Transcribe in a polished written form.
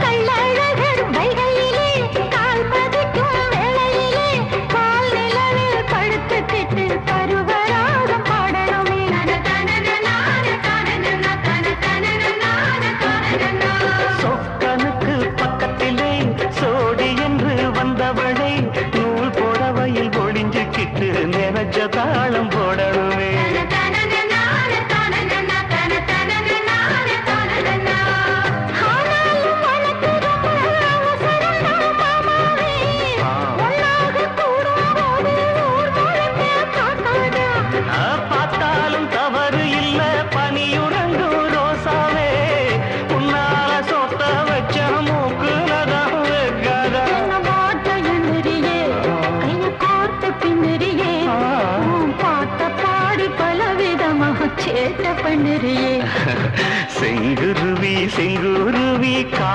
கள்ளழகர் வைகையிலே கால் பதிக்கும் வேளையிலே கால் நிலவில் படுத்துக்கிட்டு பருவராகம் பாடணுமே. சொக்கனுக்கு பக்கத்திலே சோடி என்று வந்தவளை நூல் புடவையில் ஒளிஞ்சுக்கிட்டு நினைச்ச தாளம் போடணுமே. ஆனாலும் உனக்கு ரொம்ப அவசரம் மாமாவே. ஒன்னாக கூடும்போது ஊர் முழுக்க காக்காதா. பார்த்தாலும் தவறு இல்ல பனியுறங்கும் ரோசாவே, உன்னால சொத்த வச்ச மூக்குலதான் வைக்காதா. என்ன வாட்ட எண்ணுறியே, கைய கோர்த்து பின்னுறியே, உன் பாட்ட பாடி பலவிதமாக சேட்டை பண்ணுறியே. செங்குருவி செங்குருவி கா